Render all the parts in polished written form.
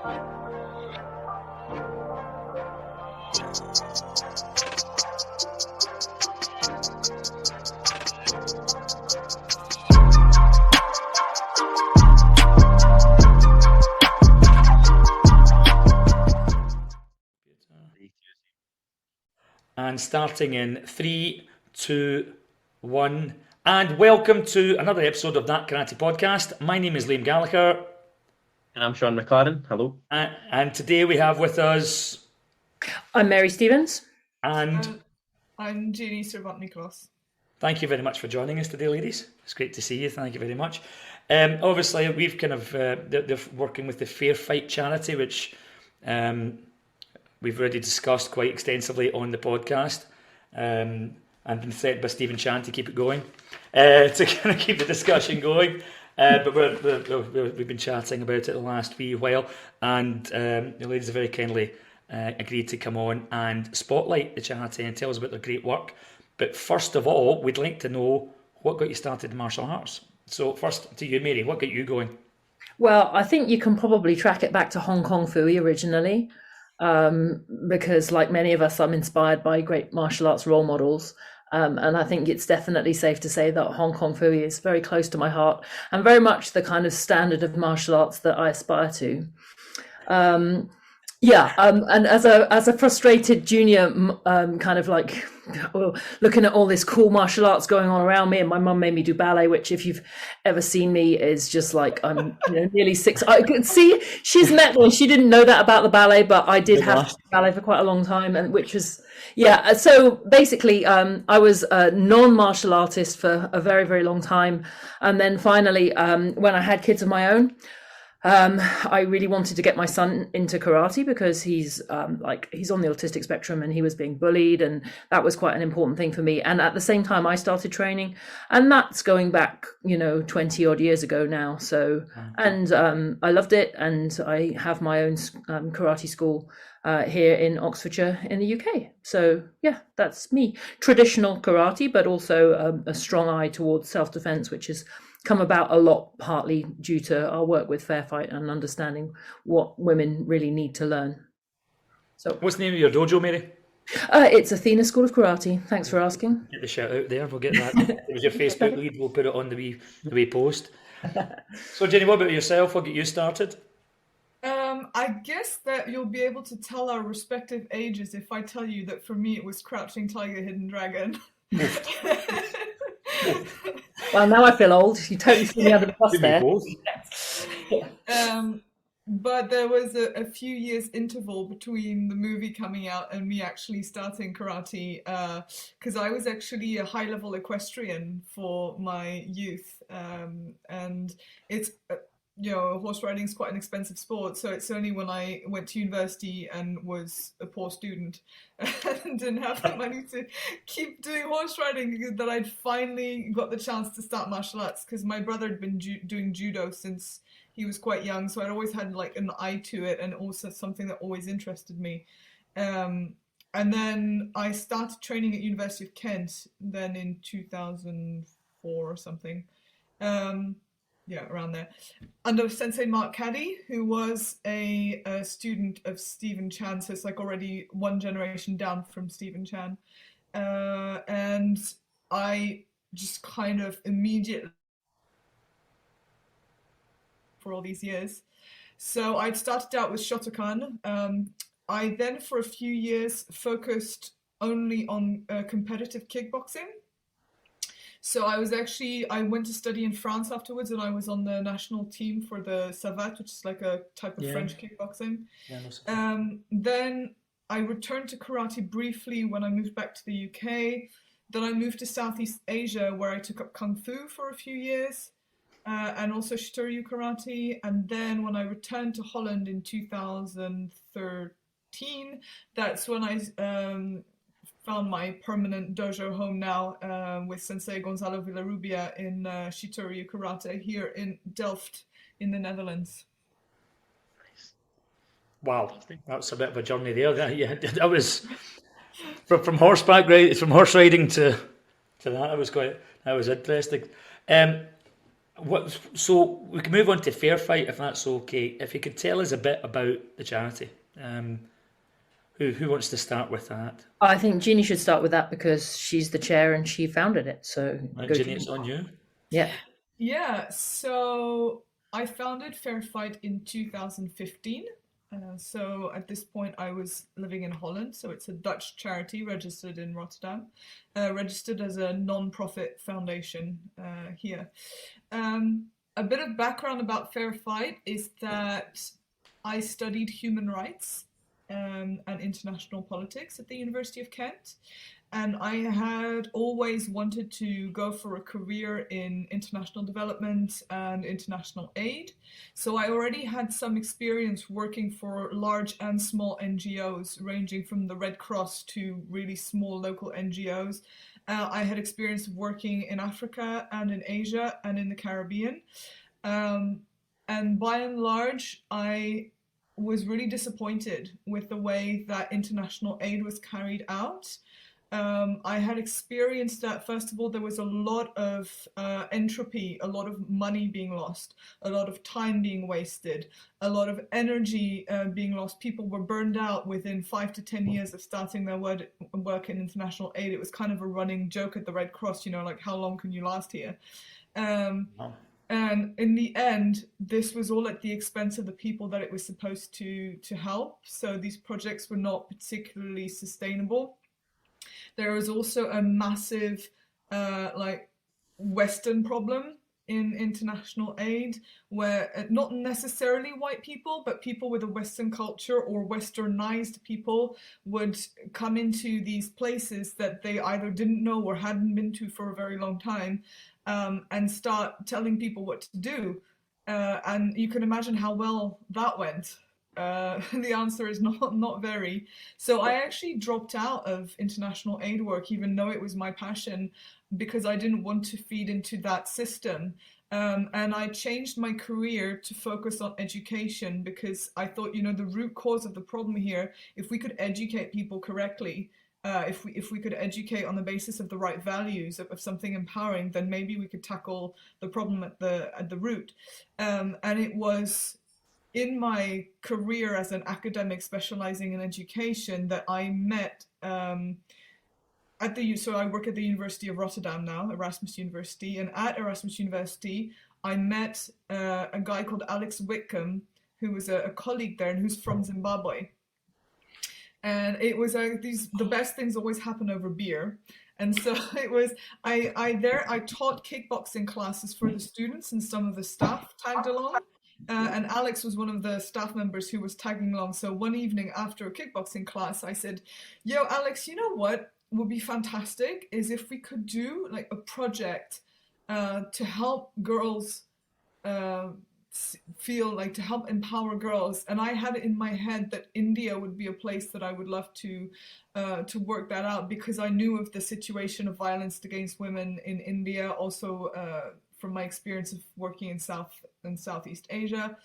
And starting in 3, 2, 1, and welcome to another episode of That Karate Podcast. My name is Liam Gallagher. And I'm Sean McLaren. Hello. And today we have with us... I'm Mary Stevens. And... I'm Virginie Miklos. Thank you very much for joining us today, ladies. It's great to see you. Thank you very much. Obviously, we've kind of... they're working with the FairFight Charity, which... we've already discussed quite extensively on the podcast, and been threatened by Stephen Chan to keep it going, to kind of keep the discussion going. But we've been chatting about it the last wee while, and the ladies have very kindly agreed to come on and spotlight the charity and tell us about their great work. But first of all, we'd like to know what got you started in martial arts. So first to you, Mary, what got you going? Well, I think you can probably track it back to Hong Kong Fooey originally. Because like many of us, I'm inspired by great martial arts role models. And I think it's definitely safe to say that Hong Kong Fooey is very close to my heart and very much the kind of standard of martial arts that I aspire to. And as a frustrated junior, kind of like looking at all this cool martial arts going on around me, and my mum made me do ballet, which if you've ever seen me is just like I'm nearly 6. I could see she's met me. She didn't know that about the ballet, but I did have ballet for quite a long time, and which was So basically, I was a non-martial artist for a very, very long time, and then finally, when I had kids of my own. I really wanted to get my son into karate because he's on the autistic spectrum and he was being bullied, and that was quite an important thing for me. And at the same time, I started training, and that's going back, 20 odd years ago now. So, and I loved it, and I have my own karate school here in Oxfordshire in the UK. So yeah, that's me. Traditional karate, but also a strong eye towards self-defense, which has come about a lot, partly due to our work with FairFight and understanding what women really need to learn. So, what's the name of your dojo, Mary? It's Athena School of Karate. Thanks for asking. Get the shout out there. We'll get that. It was your Facebook lead. We'll put it on the wee post. So, Jenny, what about yourself? What got you started? I guess that you'll be able to tell our respective ages if I tell you that for me it was Crouching Tiger, Hidden Dragon. Well, now I feel old. You totally threw me under the bus there. But there was a few years interval between the movie coming out and me actually starting karate, because I was actually a high-level equestrian for my youth, and it's horse riding is quite an expensive sport, so it's only when I went to university and was a poor student and didn't have the money to keep doing horse riding that I'd finally got the chance to start martial arts, because my brother had been doing judo since he was quite young, so I'd always had like an eye to it, and also something that always interested me. And then I started training at University of Kent then in 2004 or something. Around there, under Sensei Mark Caddy, who was a student of Stephen Chan, so it's like already one generation down from Stephen Chan. And I just kind of immediately, for all these years. So I'd started out with Shotokan. I then, for a few years, focused only on competitive kickboxing. So I went to study in France afterwards, and I was on the national team for the Savate, which is like a type of French kickboxing. Then I returned to karate briefly when I moved back to the UK. Then I moved to Southeast Asia, where I took up Kung Fu for a few years, and also Shitoryu Karate. And then when I returned to Holland in 2013, that's when I found my permanent dojo home now, with Sensei Gonzalo Villarrubia in Shitoryu Karate here in Delft in the Netherlands. Wow, that's a bit of a journey there. That was from horseback, right? From horse riding to that. That was interesting. So we can move on to Fairfight if that's okay. If you could tell us a bit about the charity. Who wants to start with that? I think Jeannie should start with that because she's the chair and she founded it. So Right, go, Ginny, Jeannie. it's on you. Yeah. Yeah, so I founded FairFight in 2015. So at this point, I was living in Holland. So it's a Dutch charity registered in Rotterdam, registered as a non-profit foundation here. A bit of background about FairFight is that I studied human rights and international politics at the University of Kent. And I had always wanted to go for a career in international development and international aid. So I already had some experience working for large and small NGOs, ranging from the Red Cross to really small local NGOs. I had experience working in Africa and in Asia and in the Caribbean. And by and large, I was really disappointed with the way that international aid was carried out. I had experienced that, first of all, there was a lot of entropy, a lot of money being lost, a lot of time being wasted, a lot of energy being lost. People were burned out within 5 to 10 years of starting their work in international aid. It was kind of a running joke at the Red Cross, like, how long can you last here? Wow. And in the end, this was all at the expense of the people that it was supposed to help. So these projects were not particularly sustainable. There was also a massive Western problem in international aid where not necessarily white people, but people with a Western culture or Westernized people would come into these places that they either didn't know or hadn't been to for a very long time and start telling people what to do. And you can imagine how well that went. The answer is not very. So I actually dropped out of international aid work, even though it was my passion, because I didn't want to feed into that system. And I changed my career to focus on education because I thought, the root cause of the problem here, if we could educate people correctly, if we could educate on the basis of the right values of something empowering, then maybe we could tackle the problem at the root. And it was in my career as an academic specializing in education that I met so I work at the University of Rotterdam now, Erasmus University, and at Erasmus University I met a guy called Alex Whitcomb, who was a colleague there and who's from Zimbabwe. And it was the best things always happen over beer. And so it was, I taught kickboxing classes for the students and some of the staff tagged along. And Alex was one of the staff members who was tagging along. So one evening after a kickboxing class, I said, yo, Alex, you know what would be fantastic is if we could do like a project to help girls to help empower girls. And I had it in my head that India would be a place that I would love to work that out because I knew of the situation of violence against women in India, also from my experience of working in South and Southeast Asia.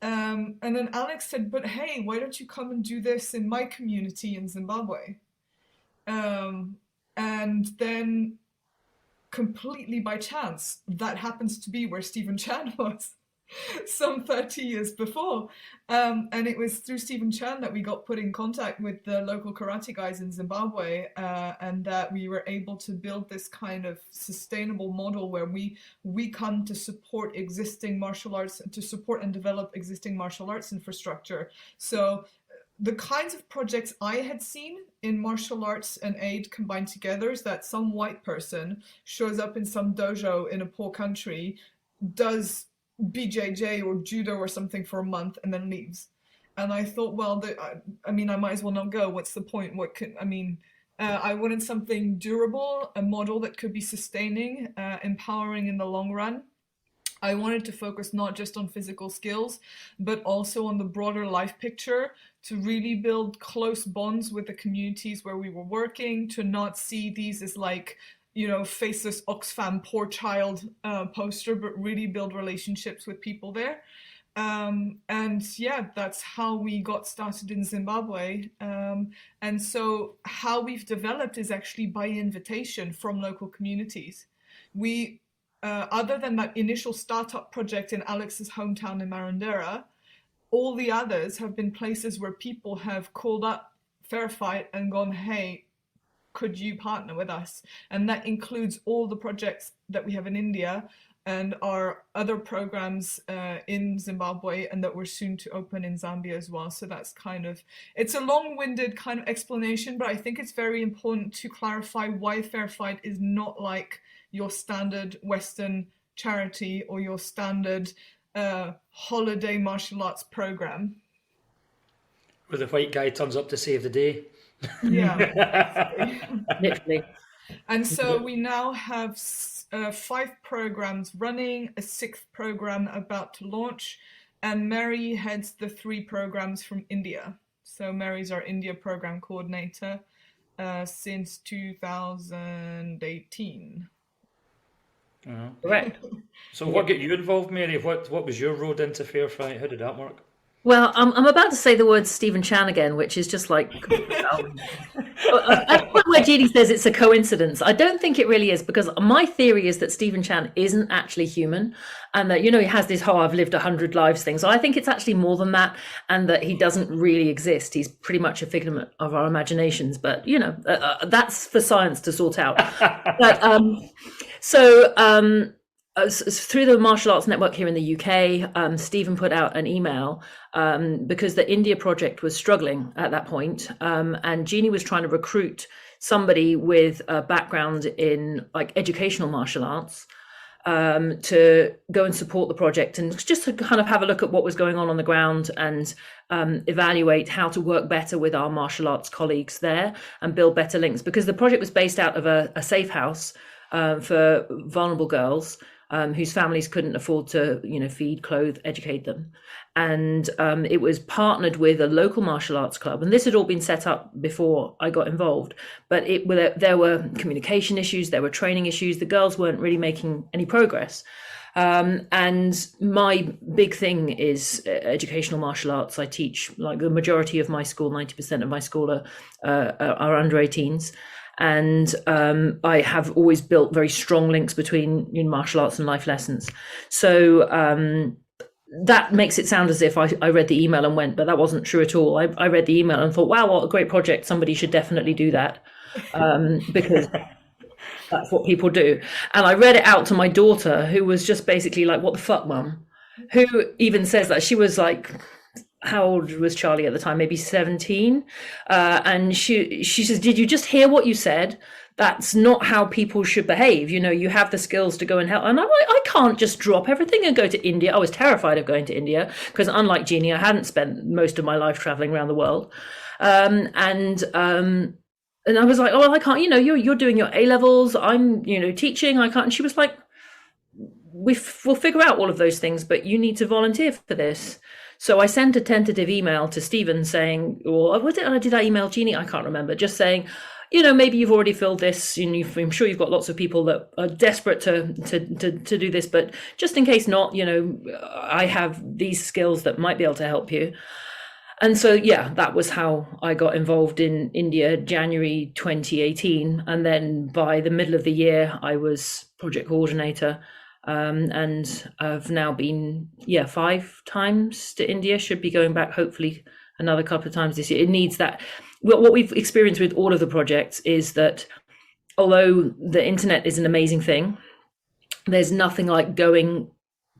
And then Alex said, but hey, why don't you come and do this in my community in Zimbabwe? And then completely by chance, that happens to be where Stephen Chan was some 30 years before. And it was through Stephen Chan that we got put in contact with the local karate guys in Zimbabwe, and that we were able to build this kind of sustainable model where we come to support existing martial arts, to support and develop existing martial arts infrastructure. So the kinds of projects I had seen in martial arts and aid combined together is that some white person shows up in some dojo in a poor country, does BJJ or judo or something for a month and then leaves. And I thought, well, I might as well not go. What's the point? I wanted something durable, a model that could be sustaining, empowering in the long run. I wanted to focus not just on physical skills, but also on the broader life picture, to really build close bonds with the communities where we were working, to not see these as like, faceless Oxfam poor child poster, but really build relationships with people there. And yeah, that's how we got started in Zimbabwe. And so how we've developed is actually by invitation from local communities. other than that initial startup project in Alex's hometown in Marandera, all the others have been places where people have called up FairFight and gone, hey, could you partner with us? And that includes all the projects that we have in India and our other programs in Zimbabwe, and that we're soon to open in Zambia as well. So that's it's a long-winded kind of explanation, but I think it's very important to clarify why FairFight is not like your standard Western charity or your standard holiday martial arts program. Where the white guy turns up to save the day. Yeah. Literally. And so we now have 5 programs running, a 6th program about to launch, and Mary heads the 3 programs from India. So Mary's our India program coordinator since 2018. Correct. So what got you involved, Mary? What was your road into FairFight? How did that work? Well, I'm about to say the word Stephen Chan again, which is just like, where Jeannie says it's a coincidence. I don't think it really is, because my theory is that Stephen Chan isn't actually human, and that, he has this whole I've lived 100 lives thing. So I think it's actually more than that, and that he doesn't really exist. He's pretty much a figment of our imaginations, but that's for science to sort out. But through the Martial Arts Network here in the UK, Stephen put out an email because the India project was struggling at that point, and Jeannie was trying to recruit somebody with a background in like educational martial arts to go and support the project, and just to kind of have a look at what was going on the ground, and evaluate how to work better with our martial arts colleagues there and build better links, because the project was based out of a safe house for vulnerable girls whose families couldn't afford to, feed, clothe, educate them. And it was partnered with a local martial arts club. And this had all been set up before I got involved. But there were communication issues, there were training issues. The girls weren't really making any progress. And my big thing is educational martial arts. I teach, like the majority of my school, 90% of my school are under 18s. And I have always built very strong links between martial arts and life lessons. So that makes it sound as if I read the email and went, but that wasn't true at all. I read the email and thought, wow, what a great project. Somebody should definitely do that, because that's what people do. And I read it out to my daughter, who was just basically like, what the fuck, mum? Who even says that? She was like, how old was Charlie at the time? Maybe 17. And she says, did you just hear what you said? That's not how people should behave. You have the skills to go and help. And I'm like, I can't just drop everything and go to India. I was terrified of going to India because, unlike Jeannie, I hadn't spent most of my life traveling around the world. And I was like, oh, I can't, you're doing your A-levels. I'm, teaching. I can't. And she was like, we'll figure out all of those things, but you need to volunteer for this. So I sent a tentative email to Stephen saying, or did I email Jeannie? I can't remember. Just saying, maybe you've already filled this. I'm sure you've got lots of people that are desperate to do this, but just in case not, I have these skills that might be able to help you. And so, that was how I got involved in India, January 2018. And then by the middle of the year, I was project coordinator. And I've now been 5 times to India, should be going back hopefully another couple of times this year. It needs that. What we've experienced with all of the projects is that although the internet is an amazing thing, there's nothing like going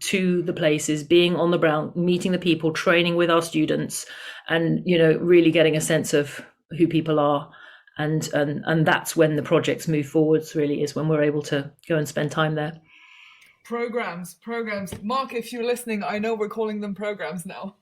to the places, being on the ground, meeting the people, training with our students, and really getting a sense of who people are. And that's when the projects move forwards, really, is when we're able to go and spend time there. Programs. Mark, if you're listening, I know we're calling them programs now.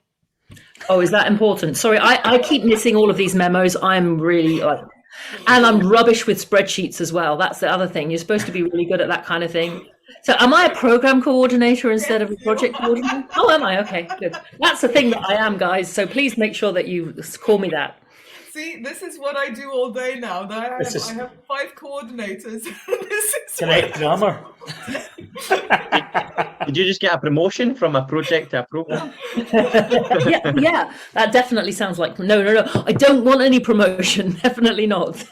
Oh, is that important? Sorry, I keep missing all of these memos. I'm really and I'm rubbish with spreadsheets as well. That's the other thing. You're supposed to be really good at that kind of thing. So am I a program coordinator instead of a project coordinator? Oh, am I? Okay, good. That's the thing that I am, guys. So please make sure that you call me that. See, this is what I do all day now. This is I have 5 coordinators. This is correct grammar. Did you just get a promotion from a project to a program? Yeah, that definitely sounds like no. I don't want any promotion. Definitely not.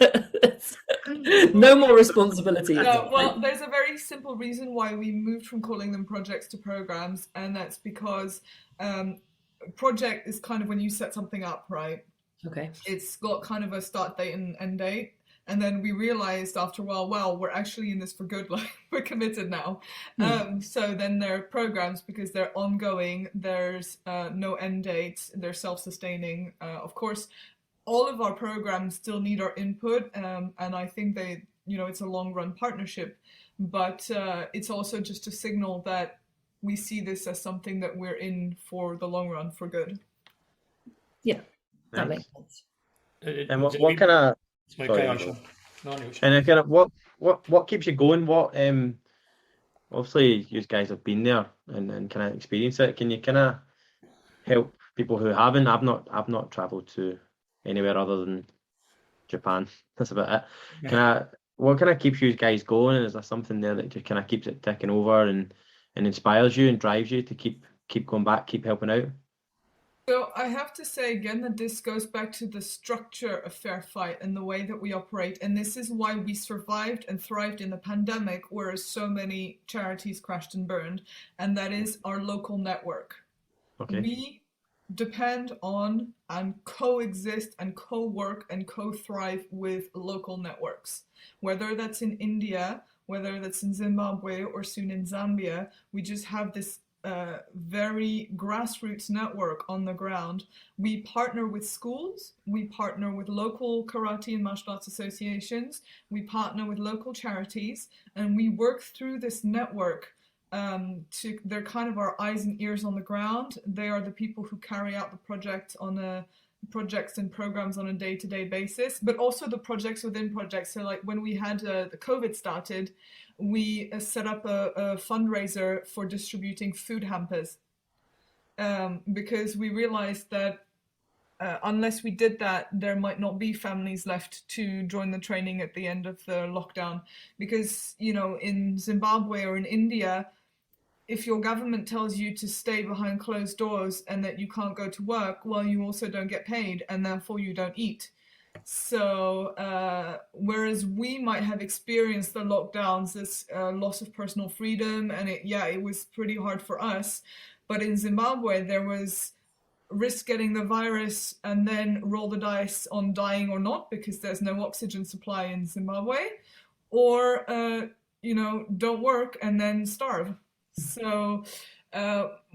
No more responsibility. No, well, there's a very simple reason why we moved from calling them projects to programs, and that's because project is kind of when you set something up, right? Okay. It's got kind of a start date and end date. And then we realized after a while, well, we're actually in this for good, like we're committed now. So then there are programs because they're ongoing, there's no end dates, they're self-sustaining. Of course, all of our programs still need our input, and I think it's a long-run partnership, but it's also just a signal that we see this as something that we're in for the long run for good. Yeah, that Nice. makes sense. And what kind of It's my Sorry, kind go. of no, no, and kind of what keeps you going? What obviously you guys have been there and kind of experienced it. Can you kind of help people who haven't? I've not travelled to anywhere other than Japan. That's about it. What kind of keeps you guys going? Is there something there that just kind of keeps it ticking over and inspires you and drives you to keep going back, keep helping out? So I have to say again that this goes back to the structure of FairFight and the way that we operate. And this is why we survived and thrived in the pandemic, whereas so many charities crashed and burned. And that is our local network. Okay. We depend on and coexist and co-work and co-thrive with local networks. Whether that's in India, whether that's in Zimbabwe or soon in Zambia, we just have this very grassroots network on the ground. We partner with schools, we partner with local karate and martial arts associations, we partner with local charities, and we work through this network. They're kind of our eyes and ears on the ground. They are the people who carry out the projects and programs on a day-to-day basis, but also the projects within projects. So like when we had the COVID started, we set up a fundraiser for distributing food hampers because we realized that unless we did that, there might not be families left to join the training at the end of the lockdown. Because, in Zimbabwe or in India, if your government tells you to stay behind closed doors and that you can't go to work, well, you also don't get paid and therefore you don't eat. So whereas we might have experienced the lockdowns as loss of personal freedom, and it was pretty hard for us. But in Zimbabwe, there was risk getting the virus and then roll the dice on dying or not because there's no oxygen supply in Zimbabwe, or don't work and then starve. So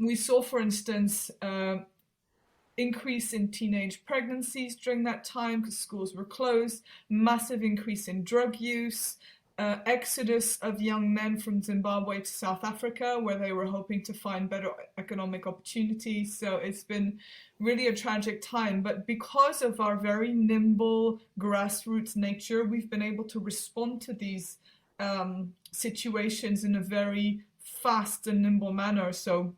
we saw, for instance, increase in teenage pregnancies during that time because schools were closed, massive increase in drug use, exodus of young men from Zimbabwe to South Africa where they were hoping to find better economic opportunities. So it's been really a tragic time. But because of our very nimble grassroots nature, we've been able to respond to these situations in a very fast and nimble manner. So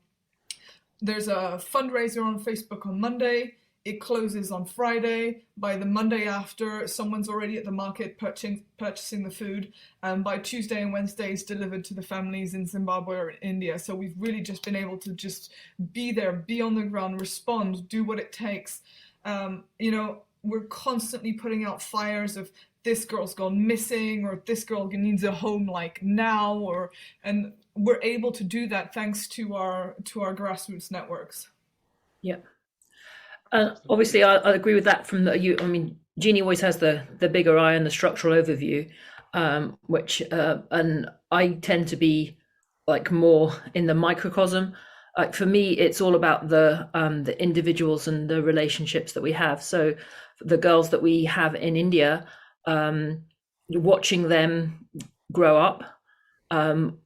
there's a fundraiser on Facebook on Monday. It closes on Friday. By the Monday after, someone's already at the market purchasing the food. By Tuesday and Wednesday, it's delivered to the families in Zimbabwe or in India. So we've really just been able to just be there, be on the ground, respond, do what it takes. We're constantly putting out fires of this girl's gone missing or this girl needs a home like now, and we're able to do that thanks to our grassroots networks. Yeah. And obviously, I agree with that. Jeannie always has the bigger eye and the structural overview, which and I tend to be like more in the microcosm. Like for me, it's all about the individuals and the relationships that we have. So the girls that we have in India, watching them grow up,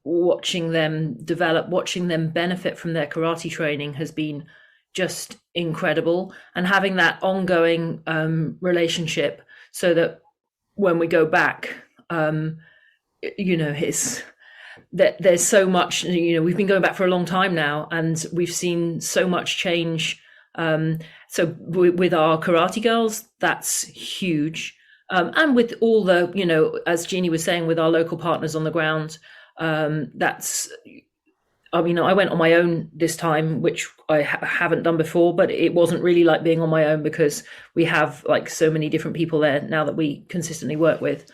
watching them develop, watching them benefit from their karate training has been just incredible, and having that ongoing relationship so that when we go back, it's that there's so much, we've been going back for a long time now and we've seen so much change So with our karate girls, that's huge. And with all the, as Jeannie was saying, with our local partners on the ground, that's, I mean, I went on my own this time, which I haven't done before, but it wasn't really like being on my own because we have like so many different people there now that we consistently work with.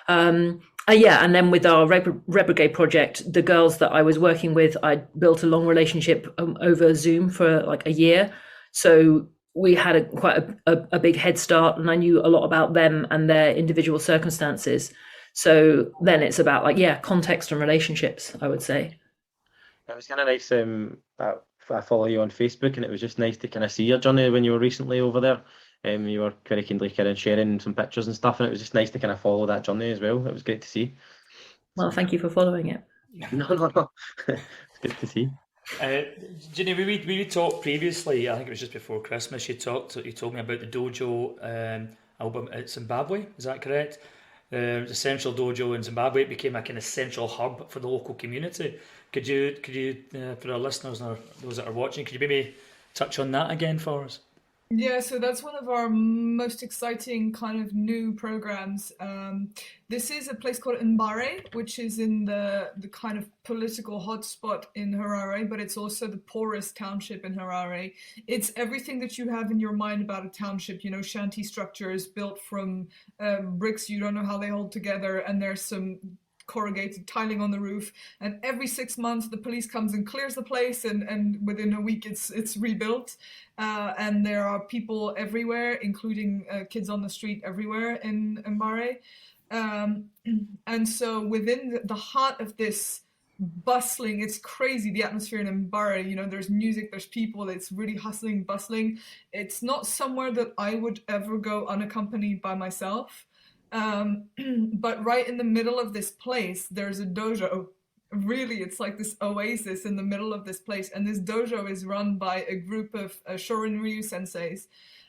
Yeah, and then with our Red Brigade project, the girls that I was working with, I built a long relationship over Zoom for like a year. So we had quite a big head start, and I knew a lot about them and their individual circumstances. So then it's about like, yeah, context and relationships, I would say. It was kind of nice. I follow you on Facebook, and it was just nice to kind of see your journey when you were recently over there. You were very kindly kind of sharing some pictures and stuff, and it was just nice to kind of follow that journey as well. It was great to see. Well, thank you for following it. No. It's good to see. Ginny, we talked previously. I think it was just before Christmas. You told me about the Dojo album at Zimbabwe. Is that correct? The central dojo in Zimbabwe, it became a kind of central hub for the local community. Could you, for our listeners or those that are watching, could you maybe touch on that again for us? Yeah, so that's one of our most exciting kind of new programs. This is a place called Mbare, which is in the kind of political hotspot in Harare, but it's also the poorest township in Harare. It's everything that you have in your mind about a township, shanty structures built from bricks you don't know how they hold together, and there's some corrugated tiling on the roof, and every 6 months the police comes and clears the place, and within a week it's rebuilt, and there are people everywhere, including kids on the street everywhere in Mbare, and so within the heart of this bustling, it's crazy, the atmosphere in Mbare, there's music, there's people, it's really hustling, bustling. It's not somewhere that I would ever go unaccompanied by myself. But right in the middle of this place, there's a dojo. Really, it's like this oasis in the middle of this place. And this dojo is run by a group of Shorin Ryu senseis.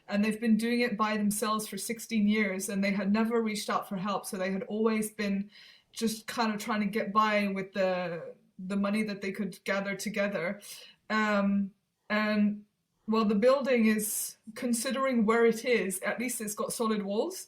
And they've been doing it by themselves for 16 years. And they had never reached out for help. So they had always been just kind of trying to get by with the money that they could gather together. And well, the building is, considering where it is, at least it's got solid walls.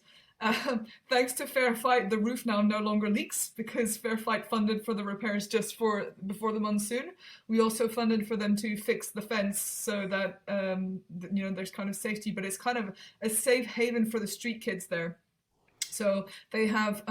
Thanks to FairFight, the roof now no longer leaks because FairFight funded for the repairs just before the monsoon. We also funded for them to fix the fence so that there's kind of safety, but it's kind of a safe haven for the street kids there. So they have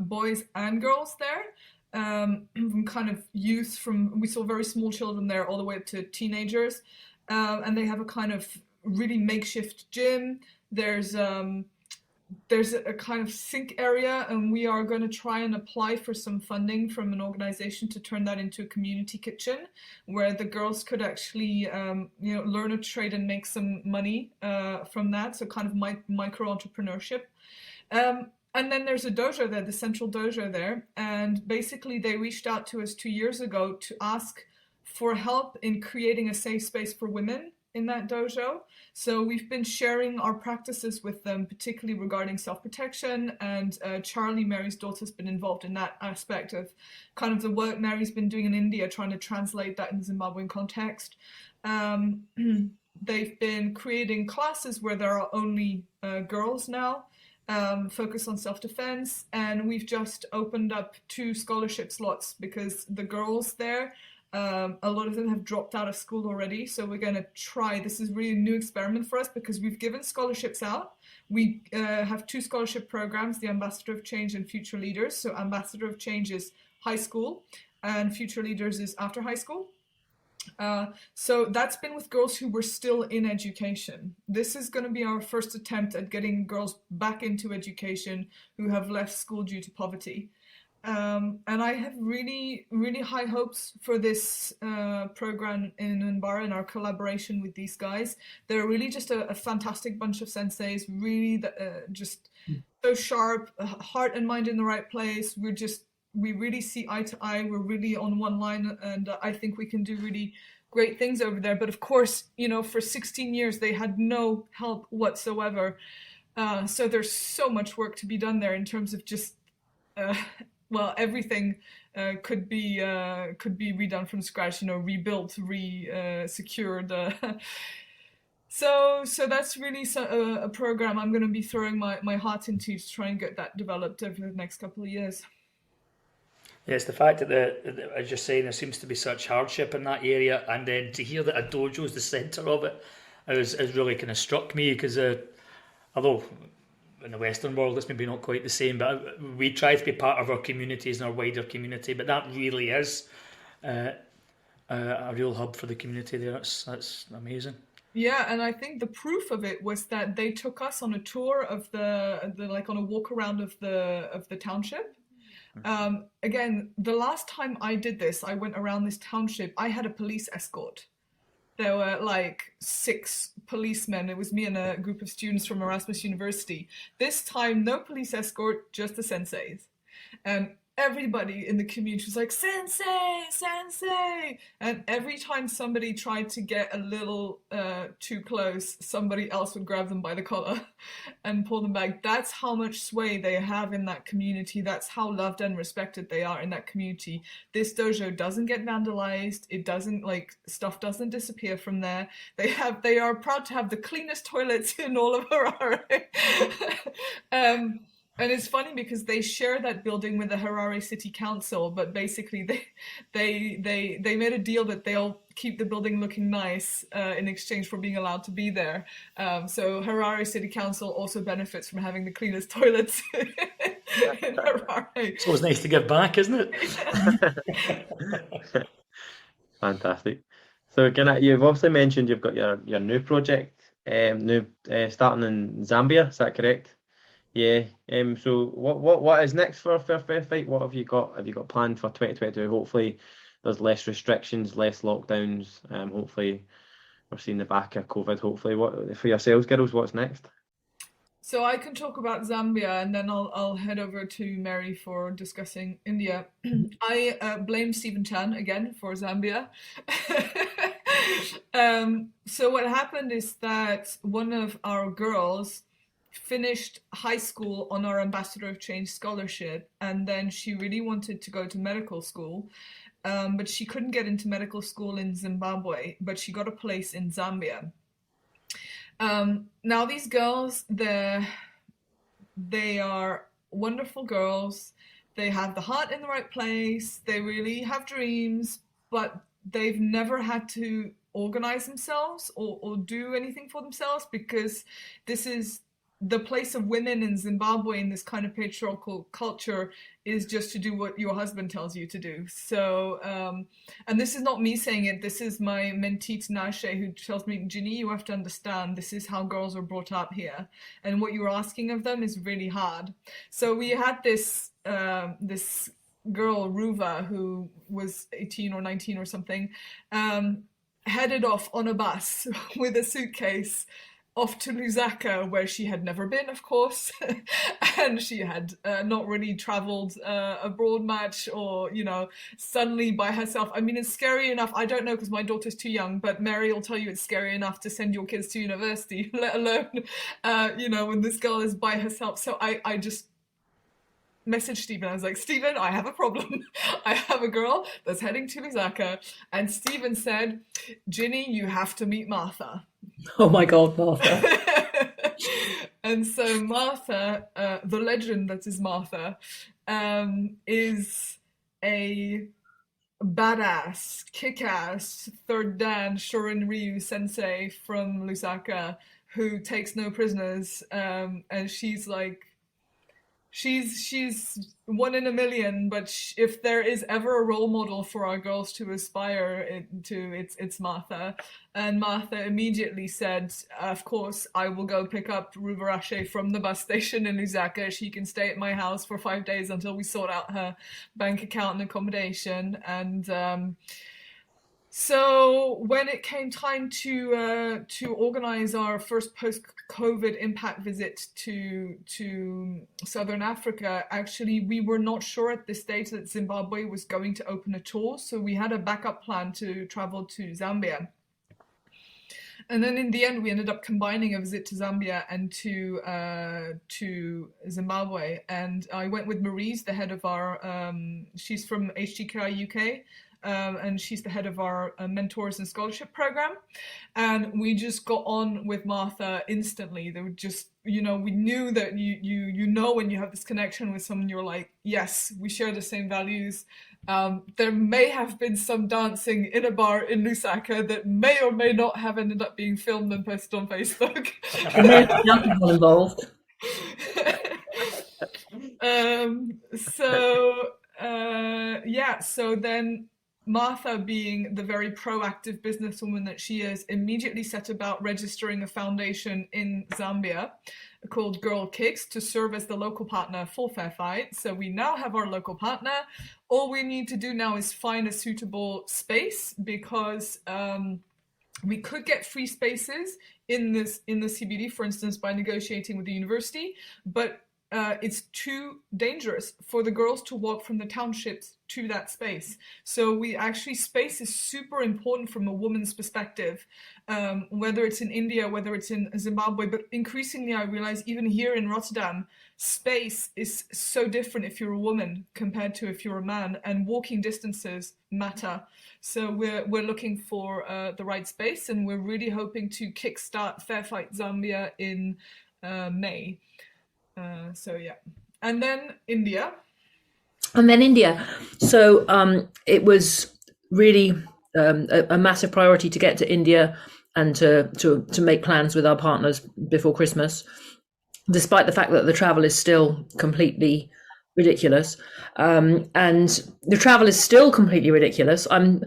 boys and girls there, from kind of youth, we saw very small children there all the way up to teenagers, and they have a kind of really makeshift gym. There's a kind of sink area, and we are going to try and apply for some funding from an organization to turn that into a community kitchen where the girls could actually learn a trade and make some money from that, so kind of micro entrepreneurship. And then there's a dojo there, the central dojo there, and basically they reached out to us 2 years ago to ask for help in creating a safe space for women in that dojo. So we've been sharing our practices with them, particularly regarding self-protection, and Charlie, Mary's daughter, has been involved in that aspect of kind of the work Mary's been doing in India, trying to translate that in the Zimbabwean context. They've been creating classes where there are only girls now, focus on self-defense, and we've just opened up 2 scholarship slots because the girls there, a lot of them have dropped out of school already, so we're going to try. This is really a new experiment for us because we've given scholarships out. We have 2 scholarship programs, the Ambassador of Change and Future Leaders. So Ambassador of Change is high school and Future Leaders is after high school. So that's been with girls who were still in education. This is going to be our first attempt at getting girls back into education who have left school due to poverty. And I have really, really high hopes for this program in Mbara and our collaboration with these guys. They're really just a fantastic bunch of senseis, really just so sharp, heart and mind in the right place. We really see eye to eye. We're really on one line, and I think we can do really great things over there. But of course, for 16 years, they had no help whatsoever. So there's so much work to be done there in terms of just... everything could be redone from scratch, rebuilt, secured. So that's really a program I'm going to be throwing my heart into to try and get that developed over the next couple of years. Yeah, it's the fact that, as you're saying, there seems to be such hardship in that area, and then to hear that a dojo is the centre of it, has really kind of struck me, because although in the Western world it's maybe not quite the same, but we try to be part of our communities and our wider community, but that really is a real hub for the community there. That's amazing. Yeah, and I think the proof of it was that they took us on a tour of the like on a walk around of the township. Again, the last time I did this, I went around this township, I had a police escort. There were like 6 policemen. It was me and a group of students from Erasmus University. This time, no police escort, just the senseis. And everybody in the community was like, "Sensei, sensei!" And every time somebody tried to get a little too close, somebody else would grab them by the collar and pull them back. That's how much sway they have in that community. That's how loved and respected they are in that community. This dojo doesn't get vandalized. It doesn't, like, stuff doesn't disappear from there. They are proud to have the cleanest toilets in all of Harare. And it's funny because they share that building with the Harare City Council, but basically they made a deal that they'll keep the building looking nice in exchange for being allowed to be there. So Harare City Council also benefits from having the cleanest toilets in Harare. It's always nice to give back, isn't it? Fantastic. So you've obviously mentioned you've got your new project, starting in Zambia. Is that correct? Yeah. So what is next for Fairfight? What have you got? Have you got planned for 2022? Hopefully, there's less restrictions, less lockdowns. Hopefully, we're seeing the back of COVID. Hopefully, what for yourselves, girls? What's next? So I can talk about Zambia, and then I'll head over to Mary for discussing India. I blame Stephen Chan again for Zambia. So what happened is that one of our girls finished high school on our Ambassador of Change scholarship, and then she really wanted to go to medical school, but she couldn't get into medical school in Zimbabwe, but she got a place in Zambia. Now these girls, they are wonderful girls. They have the heart in the right place. They really have dreams, but they've never had to organize themselves or do anything for themselves, because this is the place of women in Zimbabwe in this kind of patriarchal culture is just to do what your husband tells you to do. So, and this is not me saying it, this is my mentee Tinashe who tells me, "Ginny, you have to understand, this is how girls are brought up here. And what you're asking of them is really hard." So we had this girl, Ruva, who was 18 or 19 or something, headed off on a bus with a suitcase off to Lusaka, where she had never been, of course, and she had not really traveled abroad much, or, suddenly by herself. I mean, it's scary enough. I don't know, because my daughter's too young, but Mary will tell you it's scary enough to send your kids to university, let alone, when this girl is by herself. So I just messaged Stephen. I was like, "Stephen, I have a problem. I have a girl that's heading to Lusaka." And Stephen said, "Ginny, you have to meet Martha." Oh my God, Martha. And so Martha, the legend that is Martha, is a badass, kick-ass third dan Shorin Ryu sensei from Lusaka who takes no prisoners. And she's like, she's one in a million, but if there is ever a role model for our girls to aspire to, it's Martha. And Martha immediately said, "Of course, I will go pick up Ruvarashe from the bus station in Lusaka. She can stay at my house for 5 days until we sort out her bank account and accommodation." And so when it came time to organize our first post-COVID impact visit to Southern Africa, actually we were not sure at this stage that Zimbabwe was going to open at all. So we had a backup plan to travel to Zambia. And then in the end, we ended up combining a visit to Zambia and to Zimbabwe. And I went with Maurice, the head of our, she's from HGKI UK. and she's the head of our mentors and scholarship program. And we just got on with Martha instantly. They were just, we knew that you know when you have this connection with someone, you're like, yes, we share the same values. There may have been some dancing in a bar in Lusaka that may or may not have ended up being filmed and posted on Facebook. And there's young people involved. So then Martha, being the very proactive businesswoman that she is, immediately set about registering a foundation in Zambia called Girl Kicks to serve as the local partner for FairFight. So we now have our local partner. All we need to do now is find a suitable space, because we could get free spaces in the CBD, for instance, by negotiating with the university, but it's too dangerous for the girls to walk from the townships to that space. So space is super important from a woman's perspective, whether it's in India, whether it's in Zimbabwe, but increasingly I realize even here in Rotterdam, space is so different if you're a woman compared to if you're a man, and walking distances matter. So we're looking for the right space, and we're really hoping to kickstart Fairfight Zambia in May. And then India. So it was really a massive priority to get to India and to make plans with our partners before Christmas, despite the fact that the travel is still completely ridiculous. And the travel is still completely ridiculous. I'm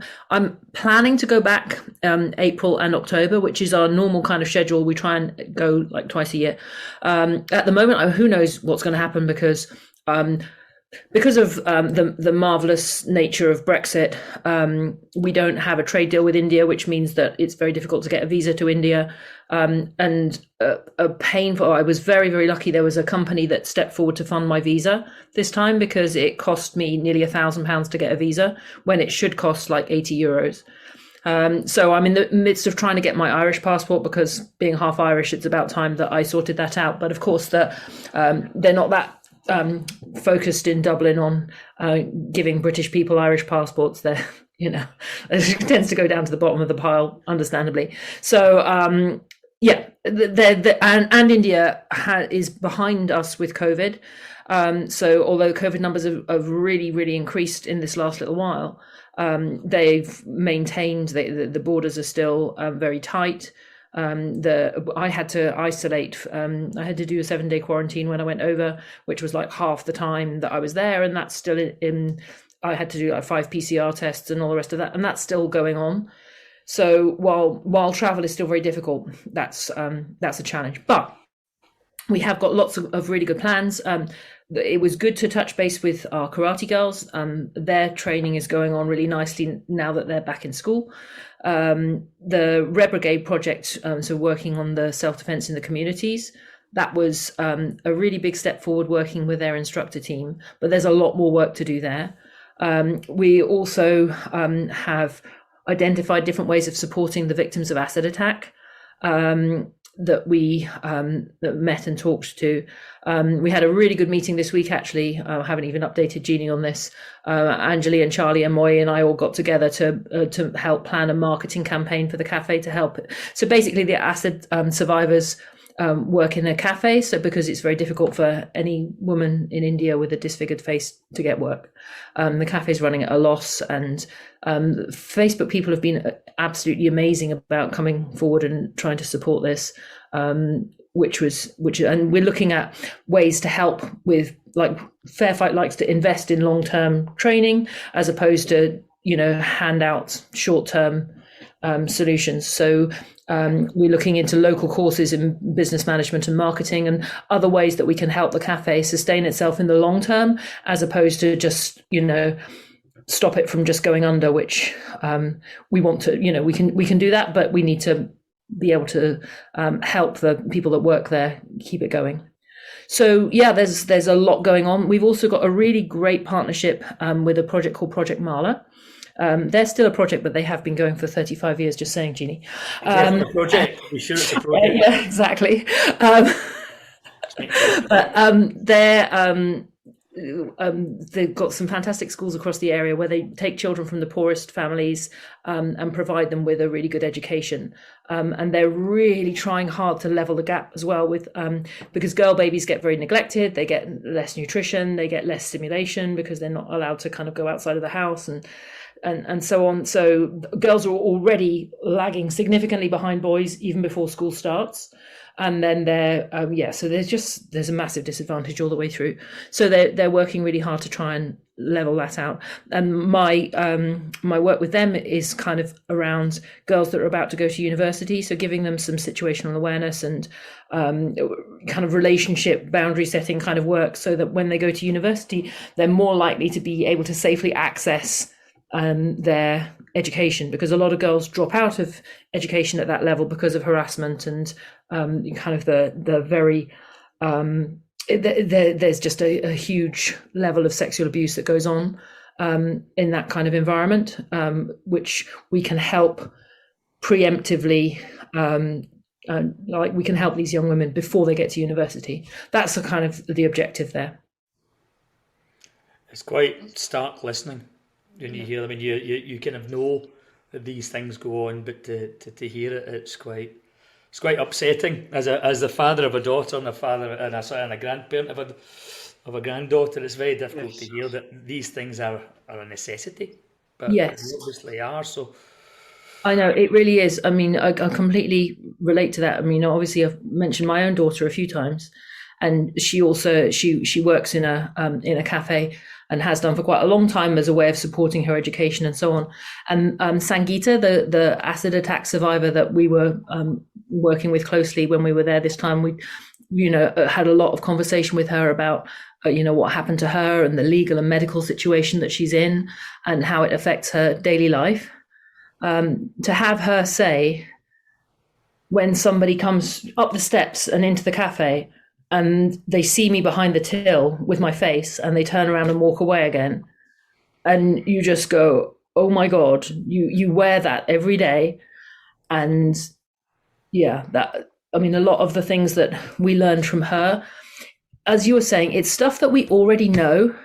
planning to go back April and October, which is our normal kind of schedule. We try and go like twice a year. At the moment, who knows what's going to happen, because of the marvelous nature of Brexit, we don't have a trade deal with India, which means that it's very difficult to get a visa to India. And a painful. I was very, very lucky. There was a company that stepped forward to fund my visa this time, because it cost me nearly £1,000 to get a visa when it should cost like €80. So I'm in the midst of trying to get my Irish passport, because being half Irish, it's about time that I sorted that out. But of course, they're not that focused in Dublin on giving British people Irish passports. They're, it tends to go down to the bottom of the pile, understandably. So and India is behind us with COVID. So although COVID numbers have really, really increased in this last little while, they've maintained the borders are still very tight. I had to isolate. I had to do a 7-day quarantine when I went over, which was like half the time that I was there, and that's still in. I had to do like 5 PCR tests and all the rest of that, and that's still going on. So while travel is still very difficult, that's a challenge. But we have got lots of really good plans. It was good to touch base with our karate girls. Their training is going on really nicely now that they're back in school. The Red Brigade project, so working on the self-defense in the communities, that was a really big step forward, working with their instructor team, but there's a lot more work to do there. We also have identified different ways of supporting the victims of acid attack that we that met and talked to. We had a really good meeting this week, actually. I haven't even updated Jeannie on this. Anjali and Charlie and Moy and I all got together to help plan a marketing campaign for the cafe to help. So basically the acid survivors work in a cafe, so because it's very difficult for any woman in India with a disfigured face to get work. The cafe is running at a loss, and Facebook people have been absolutely amazing about coming forward and trying to support this, and we're looking at ways to help with, like, FairFight likes to invest in long-term training as opposed to hand out short-term solutions. So we're looking into local courses in business management and marketing and other ways that we can help the cafe sustain itself in the long term, as opposed to just, stop it from just going under, which we want to, we can do that, but we need to be able to help the people that work there keep it going. So yeah, there's a lot going on. We've also got a really great partnership with a project called Project Marla. They're still a project, but they have been going for 35 years, just saying, Jeannie. A project. Be sure it's a project. Yeah, exactly. But they've got some fantastic schools across the area where they take children from the poorest families and provide them with a really good education. And they're really trying hard to level the gap as well with because girl babies get very neglected, they get less nutrition, they get less stimulation because they're not allowed to kind of go outside of the house and so on. So girls are already lagging significantly behind boys even before school starts. And then so there's a massive disadvantage all the way through. So they're working really hard to try and level that out. And my work with them is kind of around girls that are about to go to university. So giving them some situational awareness and kind of relationship boundary setting kind of work, so that when they go to university, they're more likely to be able to safely access their education, because a lot of girls drop out of education at that level because of harassment and kind of the very there's just a huge level of sexual abuse that goes on in that kind of environment, which we can help preemptively, like we can help these young women before they get to university. That's the kind of the objective there. It's quite stark listening when you hear them, and you kind of know that these things go on, but to hear it, it's quite upsetting. As the father of a daughter and a grandparent of a granddaughter, it's very difficult to hear that these things are a necessity. But yes, they obviously are. So I know it really is. I mean, I completely relate to that. I mean, obviously, I've mentioned my own daughter a few times, and she also she works in a cafe, and has done for quite a long time as a way of supporting her education and so on. And Sangeeta, the acid attack survivor that we were working with closely when we were there this time, we had a lot of conversation with her about what happened to her and the legal and medical situation that she's in and how it affects her daily life. To have her say, when somebody comes up the steps and into the cafe and they see me behind the till with my face and they turn around and walk away again, and you just go, oh my God, you wear that every day. And that, I mean, a lot of the things that we learned from her, as you were saying, it's stuff that we already know.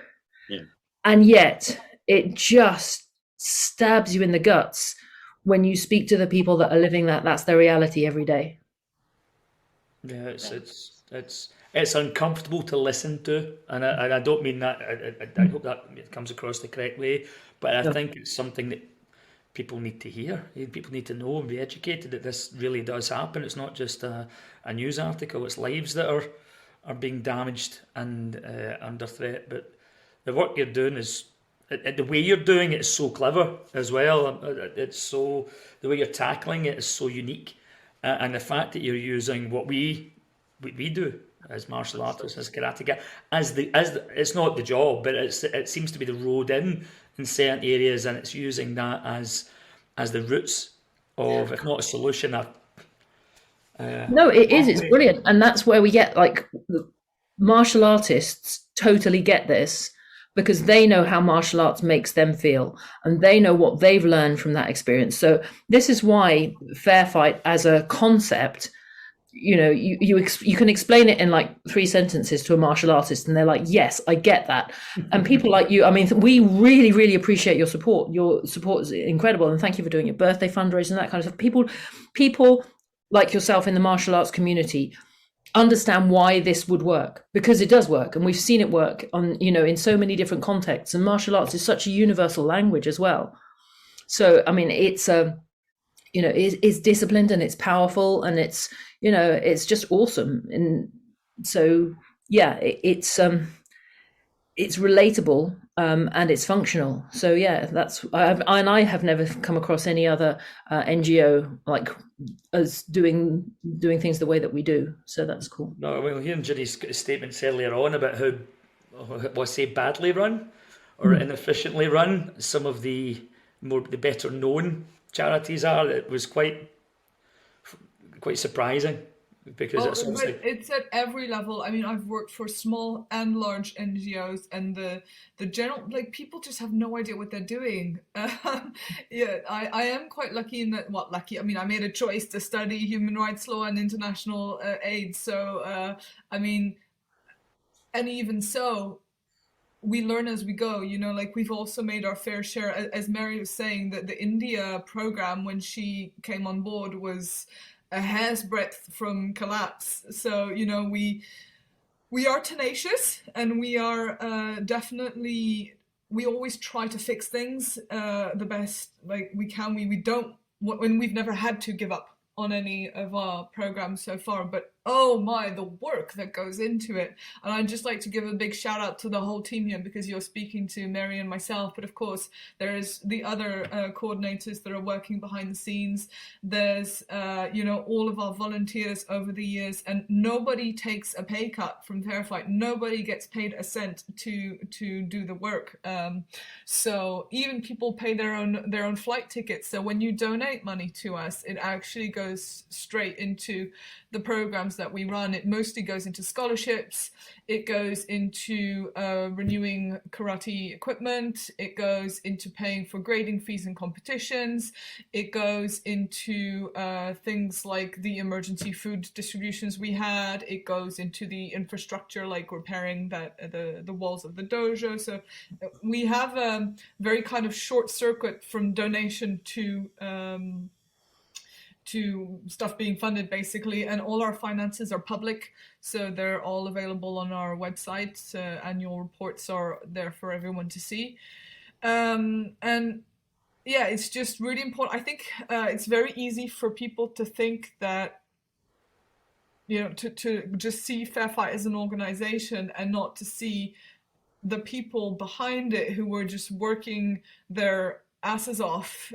Yeah. And yet it just stabs you in the guts when you speak to the people that are living that's their reality every day. Yeah, it's uncomfortable to listen to, and I don't mean that. I hope that it comes across the correct way, but I think it's something that people need to hear. People need to know and be educated that this really does happen. It's not just a news article. It's lives that are being damaged and under threat. But the work you're doing is, the way you're doing it is so clever as well. It's so, the way you're tackling it is so unique, and the fact that you're using what we do as martial artists, as karate guy, as it's not the job, but it seems to be the road in certain areas, and it's using that as the roots of, if not a solution, no, it is. It's brilliant, and that's where we get, like, martial artists totally get this, because they know how martial arts makes them feel, and they know what they've learned from that experience. So this is why fair fight as a concept, you can explain it in like 3 sentences to a martial artist, and they're like, yes, I get that. And people like you, I mean, we really, really appreciate your support. Your support is incredible, and thank you for doing your birthday fundraiser and that kind of stuff. People like yourself in the martial arts community understand why this would work, because it does work, and we've seen it work on, in so many different contexts, and martial arts is such a universal language as well. So I mean, it's it's disciplined, and it's powerful, and it's it's just awesome. And so it's relatable, and it's functional. So that's I have never come across any other NGO like as doing things the way that we do. So that's cool. No, well, hearing Ginny's statements earlier on about how, let's say, badly run or inefficiently run some of the better known charities are, it was quite surprising, because it's at every level. I mean, I've worked for small and large NGOs, and the general, like, people just have no idea what they're doing. I am quite lucky in that. I mean, I made a choice to study human rights law and international aid. So I mean, and even so, we learn as we go, you know, like we've also made our fair share, as Mary was saying, that the India program when she came on board was a hair's breadth from collapse. So, you know, we are tenacious, and we are definitely, we always try to fix things the best like we can. We don't, when we've never had to give up on any of our programs so far, but oh my, the work that goes into it. And I'd just like to give a big shout out to the whole team here, because you're speaking to Mary and myself, but of course there's the other coordinators that are working behind the scenes. There's you know, all of our volunteers over the years, and nobody takes a pay cut from FairFight. Nobody gets paid a cent to do the work. So even people pay their own flight tickets. So when you donate money to us, it actually goes straight into the programs that we run. It mostly goes into scholarships, it goes into renewing karate equipment, it goes into paying for grading fees and competitions, it goes into things like the emergency food distributions we had, it goes into the infrastructure like repairing the walls of the dojo. So we have a very kind of short circuit from donation to stuff being funded, basically, and all our finances are public, so they're all available on our website. Annual reports are there for everyone to see, and yeah, it's just really important. I think it's very easy for people to think that, you know, to just see FairFight as an organization and not to see the people behind it who were just working their asses off,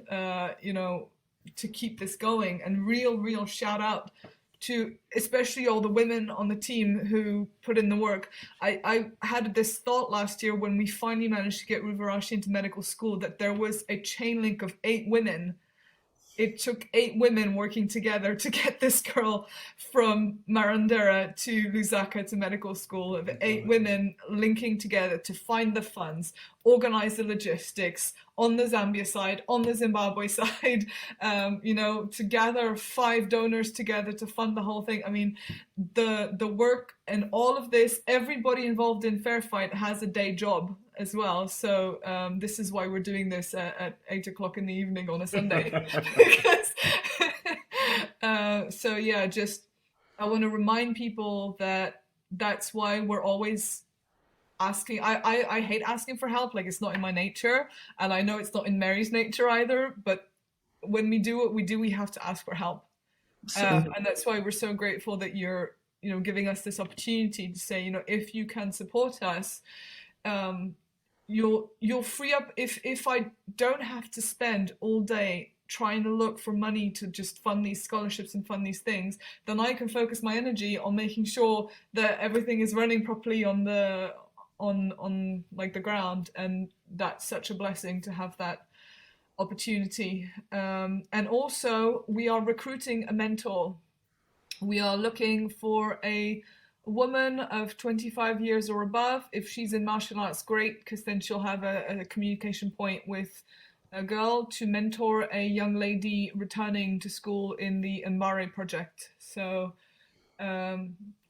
you know, to keep this going. And real shout out to especially all the women on the team who put in the work. I had this thought last year when we finally managed to get Ruvarashi into medical school, that there was a chain link of 8 women. It took 8 women working together to get this girl from Marandera to Lusaka to medical school, of 8 women linking together to find the funds, organize the logistics on the Zambia side, on the Zimbabwe side, you know, to gather 5 donors together to fund the whole thing. I mean, the work and all of this, everybody involved in FairFight has a day job as well. So this is why we're doing this at 8 o'clock in the evening on a Sunday. Because, so yeah, just I want to remind people that that's why we're always asking. I hate asking for help. Like, it's not in my nature, and I know it's not in Mary's nature either, but when we do what we do, we have to ask for help. And that's why we're so grateful that you're, you know, giving us this opportunity to say, you know, if you can support us, you'll free up. If I don't have to spend all day trying to look for money to just fund these scholarships and fund these things, then I can focus my energy on making sure that everything is running properly on like the ground. And that's such a blessing to have that opportunity. And also, we are recruiting a mentor. We are looking for a woman of 25 years or above. If she's in martial arts, great, because then she'll have a communication point with a girl to mentor a young lady returning to school in the Mbare project. So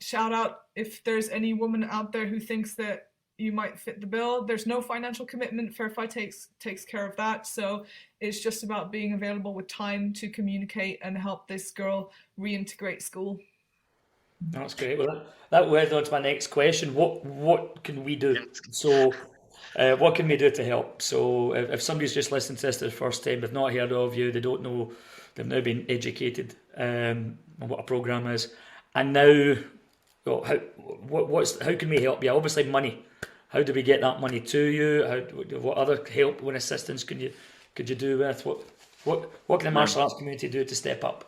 shout out if there's any woman out there who thinks that you might fit the bill. There's no financial commitment. FairFight takes care of that. So it's just about being available with time to communicate and help this girl reintegrate school. That's great. Well, that led on to my next question. What can we do? So, what can we do to help? So, if somebody's just listening to this for the first time, they've not heard of you, they don't know, they've now been educated on what a program is, and now, well, how can we help you? Obviously, money. How do we get that money to you? What other help and assistance could you do with? What can the martial arts community do to step up?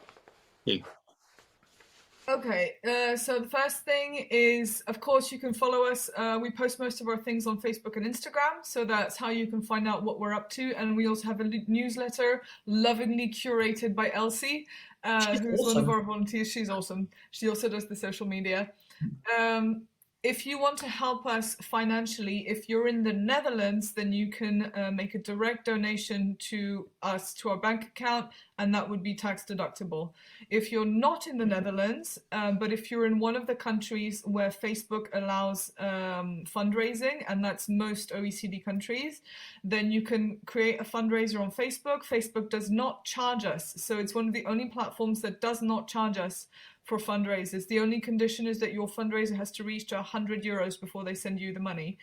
Yeah. Okay, so the first thing is, of course, you can follow us. We post most of our things on Facebook and Instagram, so that's how you can find out what we're up to. And we also have a newsletter, lovingly curated by Elsie, who's awesome. One of our volunteers. She's awesome. She also does the social media. If you want to help us financially, if you're in the Netherlands, then you can make a direct donation to us, to our bank account, and that would be tax deductible. If you're not in the Netherlands, but if you're in one of the countries where Facebook allows fundraising, and that's most OECD countries, then you can create a fundraiser on Facebook. Facebook does not charge us. So it's one of the only platforms that does not charge us for fundraisers. The only condition is that your fundraiser has to reach to 100 euros before they send you the money.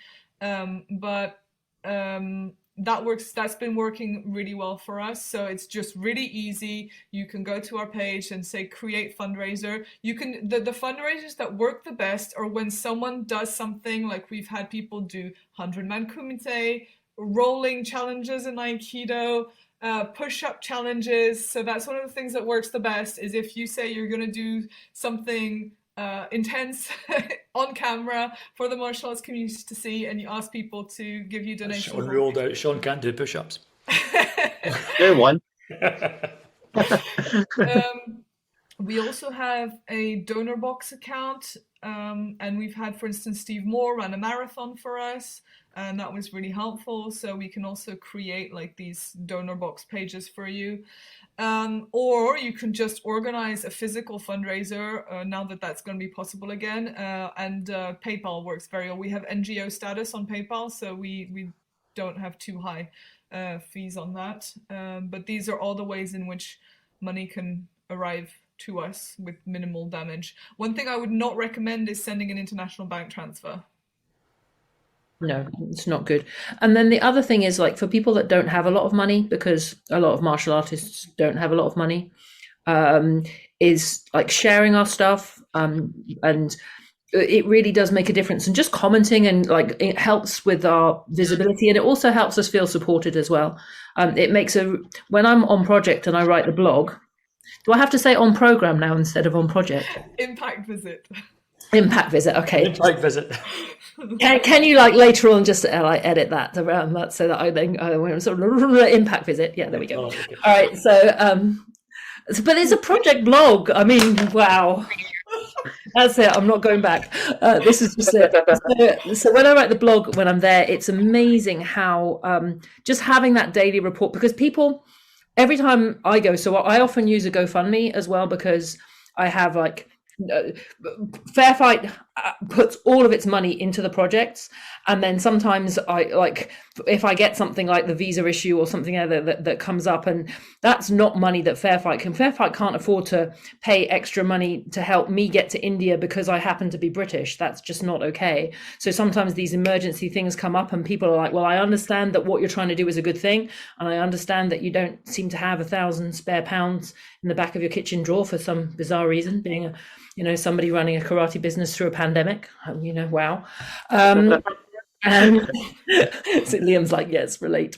That's been working really well for us. So it's just really easy. You can go to our page and say create fundraiser. You can the fundraisers that work the best are when someone does something, like we've had people do 100-man kumite, rolling challenges in Aikido, push-up challenges. So that's one of the things that works the best, is if you say you're going to do something intense on camera for the martial arts community to see, and you ask people to give you donations. Sean ruled out. Sean can't do push-ups. Do one. We also have a donor box account, and we've had, for instance, Steve Moore run a marathon for us, and that was really helpful. So we can also create like these donor box pages for you. Or you can just organize a physical fundraiser now that that's going to be possible again. And PayPal works very well. We have NGO status on PayPal, so we don't have too high fees on that. But these are all the ways in which money can arrive to us with minimal damage. One thing I would not recommend is sending an international bank transfer. No, it's not good. And then the other thing is, like, for people that don't have a lot of money, because a lot of martial artists don't have a lot of money, is like sharing our stuff, and it really does make a difference. And just commenting, and like, it helps with our visibility, and it also helps us feel supported as well. It makes when I'm on project and I write the blog, do I have to say on program now instead of on project? Impact visit. Impact visit. Okay. Impact visit. Can you like later on just like edit that around that so that I then sort of impact visit? Yeah, there we go. Oh, okay. All right. So, but it's a project blog. I mean, wow. That's it. I'm not going back. This is just it. So when I write the blog, when I'm there, it's amazing how just having that daily report, because people, every time I go, so I often use a GoFundMe as well, because I have like, FairFight puts all of its money into the projects, and then sometimes I like, if I get something like the visa issue or something other that comes up, and that's not money that FairFight can't afford to pay extra money to help me get to India because I happen to be British. That's just not okay. So sometimes these emergency things come up and people are like, well, I understand that what you're trying to do is a good thing, and I understand that you don't seem to have 1,000 spare pounds in the back of your kitchen drawer for some bizarre reason, being somebody running a karate business through a pandemic, wow. And so Liam's like, yes, relate.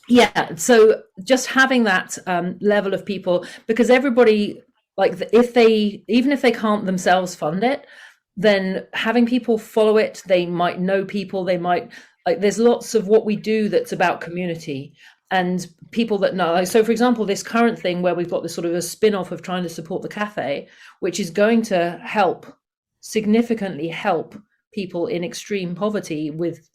Yeah, so just having that level of people, because everybody, like, even if they can't themselves fund it, then having people follow it, they might know people, they might, like, there's lots of what we do that's about community. And people that know, so for example, this current thing where we've got this sort of a spin-off of trying to support the cafe, which is going to significantly help people in extreme poverty with,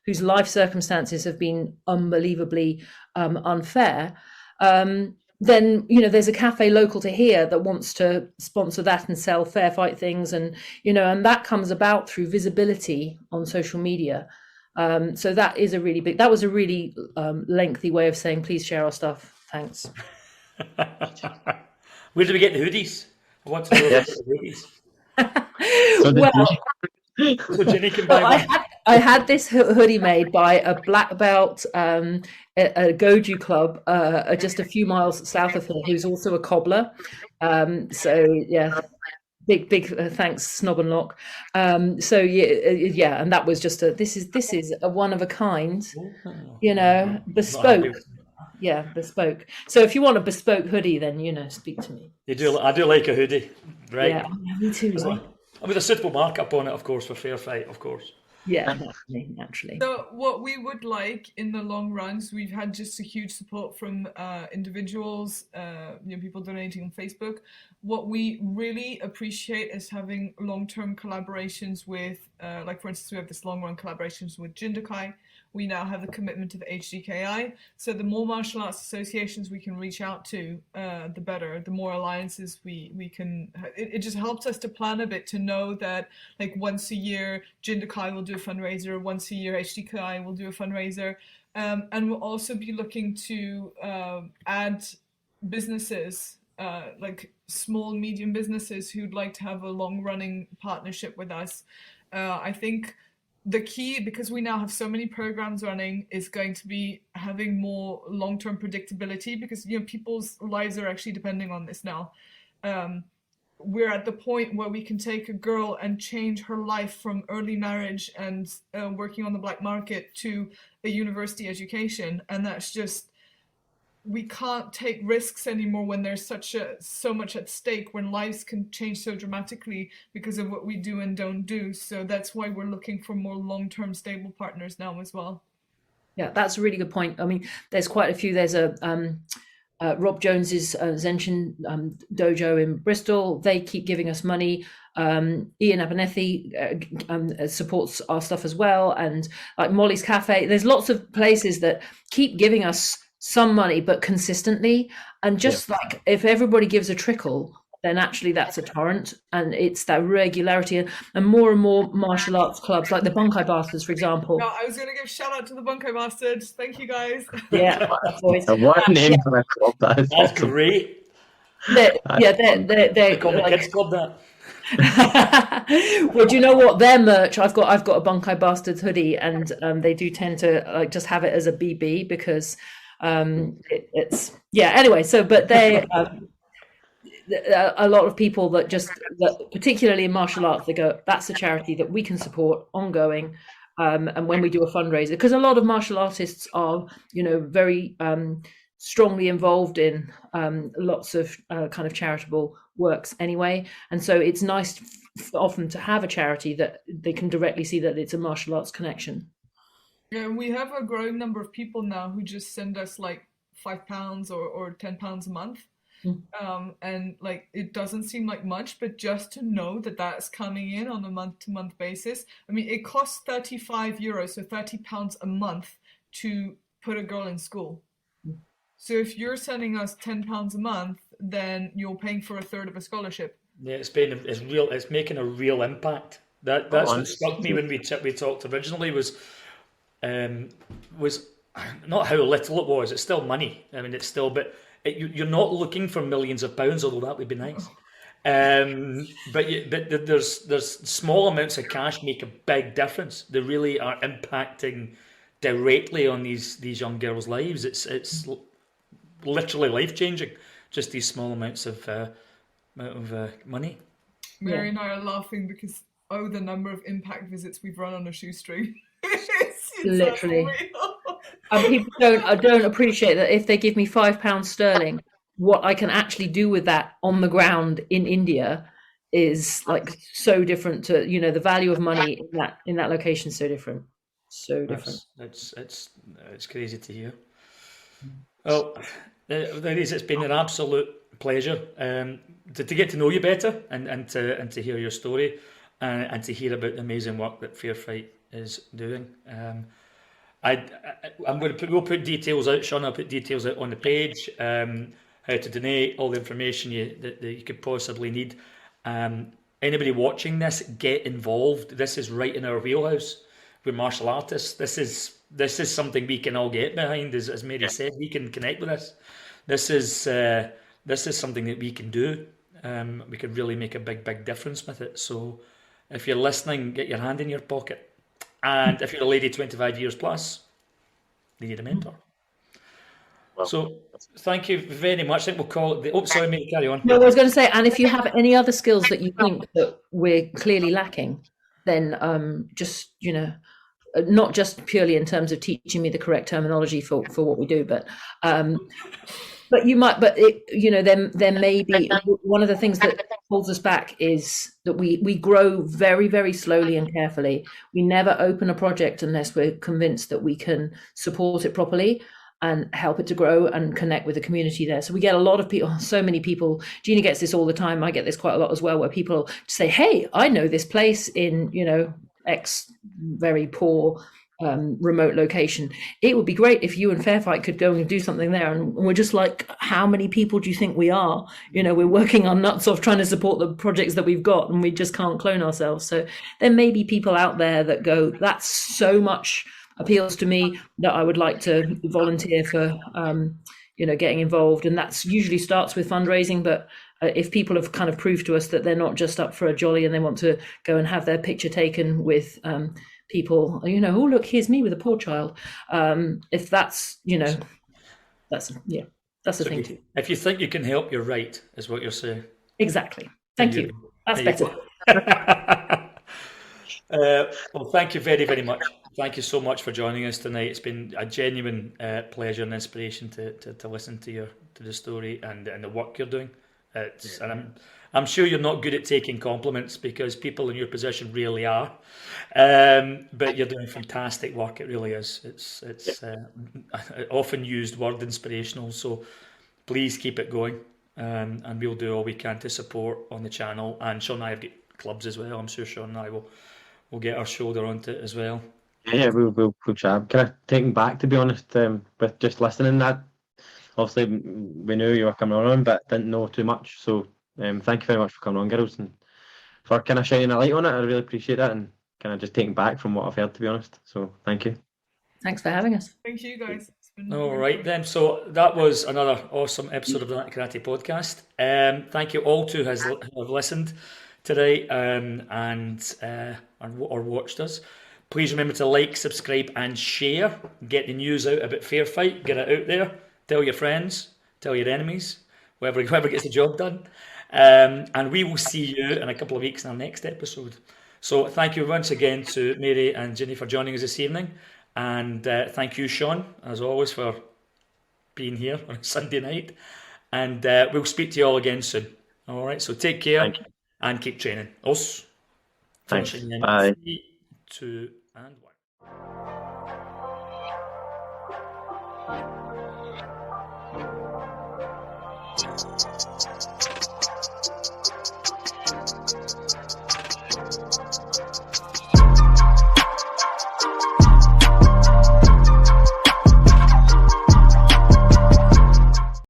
whose life circumstances have been unbelievably unfair. Then, there's a cafe local to here that wants to sponsor that and sell FairFight things. And, and that comes about through visibility on social media. So that was a really lengthy way of saying, please share our stuff. Thanks. Where do we get the hoodies? I want to know about the hoodies. So Jenny can buy one. I had this hoodie made by a black belt a Goju club just a few miles south of here, who's also a cobbler. So yeah. Big thanks, Snob and Lock. So yeah, and that was just this is a one of a kind, bespoke. Yeah, bespoke. So if you want a bespoke hoodie, then speak to me. I do like a hoodie, right? Yeah, me too. With a suitable markup on it, of course, for FairFight, of course. Yeah, naturally. So what we would like in the long run, so we've had just a huge support from individuals, people donating on Facebook. What we really appreciate is having long-term collaborations with, like for instance, we have this long-run collaborations with Jindakai, we now have the commitment of HDKI. So the more martial arts associations we can reach out to, the better. The more alliances we can. It just helps us to plan a bit, to know that like once a year Jindakai will do a fundraiser, once a year HDKI will do a fundraiser, and we'll also be looking to add businesses, like small, medium businesses who'd like to have a long-running partnership with us. I think the key, because we now have so many programs running, is going to be having more long-term predictability, because people's lives are actually depending on this now. We're at the point where we can take a girl and change her life from early marriage and working on the black market to a university education, and that's just, we can't take risks anymore when there's so much at stake, when lives can change so dramatically because of what we do and don't do. So that's why we're looking for more long-term stable partners now as well. Yeah, that's a really good point. I mean, there's quite a few. There's a Rob Jones's Zenshin Dojo in Bristol. They keep giving us money. Ian Abernethy supports our stuff as well, and like Molly's Cafe. There's lots of places that keep giving us some money, but consistently. And just like if everybody gives a trickle, then actually that's a torrent, and it's that regularity. And more martial arts clubs, like the Bunkai Bastards, for example. No, I was going to give shout out to the Bunkai Bastards. Thank you, guys. Yeah, boys. What name for a club? That's awesome. Great. They're Call the kids club that. Well, do you know what, their merch, I've got a Bunkai Bastards hoodie, and they do tend to like just have it as a BB, because it's anyway. So but they a lot of people that particularly in martial arts, they go, that's a charity that we can support ongoing. And when we do a fundraiser, because a lot of martial artists are very strongly involved in lots of kind of charitable works anyway, and so it's nice often to have a charity that they can directly see that it's a martial arts connection. Yeah, we have a growing number of people now who just send us like £5 or £10 a month. And like, it doesn't seem like much, but just to know that that's coming in on a month-to-month basis. I mean, it costs €35, so £30 a month to put a girl in school. So if you're sending us £10 a month, then you're paying for a third of a scholarship. Yeah, it's making a real impact. That's what struck me when we talked originally was not how little it was. It's still money. I mean, it's still, but you're not looking for millions of pounds, although that would be nice. But there's small amounts of cash make a big difference. They really are impacting directly on these young girls' lives. It's literally life changing. Just these small amounts of money. Mary and I are laughing because the number of impact visits we've run on a shoestring. it's literally. And people don't appreciate that if they give me £5 sterling, what I can actually do with that on the ground in India is like so different to the value of money in that location is so different. So different. It's crazy to hear. Well, ladies, it's been an absolute pleasure to get to know you better and to hear your story and to hear about the amazing work that FairFight is doing. We'll put details out. Sean, I'll put details out on the page. How to donate, all the information that you could possibly need. Anybody watching this, get involved. This is right in our wheelhouse. We're martial artists. This is something we can all get behind. As Mary said, we can connect with this. This is something that we can do. We can really make a big difference with it. So if you're listening, get your hand in your pocket. And if you're a lady 25 years plus, you need a mentor. Well, so thank you very much. I think we'll call it the... sorry, mate, carry on. No, I was going to say, and if you have any other skills that you think that we're clearly lacking, then just, not just purely in terms of teaching me the correct terminology for what we do, but you might, there may be, one of the things that holds us back is that we grow very, very slowly and carefully. We never open a project unless we're convinced that we can support it properly and help it to grow and connect with the community there. So we get a lot of people, so many people, Gina gets this all the time, I get this quite a lot as well, where people say, hey, I know this place in, X very poor remote location. It would be great if you and Fairfight could go and do something there. And we're just like, how many people do you think we are? We're working our nuts off trying to support the projects that we've got, and we just can't clone ourselves. So there may be people out there that go, that's so much appeals to me that I would like to volunteer for, getting involved. And that's usually starts with fundraising. But if people have kind of proved to us that they're not just up for a jolly and they want to go and have their picture taken with people, oh, look, here's me with a poor child. If that's, that's the thing too. If you think you can help, you're right, is what you're saying. Exactly. Thank you. That's better. Well, thank you very, very much. Thank you so much for joining us tonight. It's been a genuine pleasure and inspiration to listen to the story and the work you're doing. And I'm sure you're not good at taking compliments, because people in your position really are. But you're doing fantastic work. It really is. It's an often used word, inspirational. So please keep it going, and we'll do all we can to support on the channel. And Sean and I have got clubs as well. I'm sure Sean and I will get our shoulder onto it as well. Yeah, we'll try. Kind of taken back, to be honest, with just listening. That obviously we knew you were coming on, but didn't know too much. So thank you very much for coming on, girls, and for kind of shining a light on it. I really appreciate that, and kind of just taken back from what I've heard, to be honest. So thank you. Thanks for having us. Thank you, guys. All right then. So that was another awesome episode of the Karate Podcast. Thank you all who have listened today or watched us. Please remember to like, subscribe, and share. Get the news out about Fairfight. Get it out there. Tell your friends. Tell your enemies. Whoever gets the job done. And we will see you in a couple of weeks in our next episode. So thank you once again to Mary and Ginny for joining us this evening. And thank you, Sean, as always, for being here on a Sunday night. And we'll speak to you all again soon. All right, so take care and keep training. Us. Thanks. Bye. 3, 2, and 1.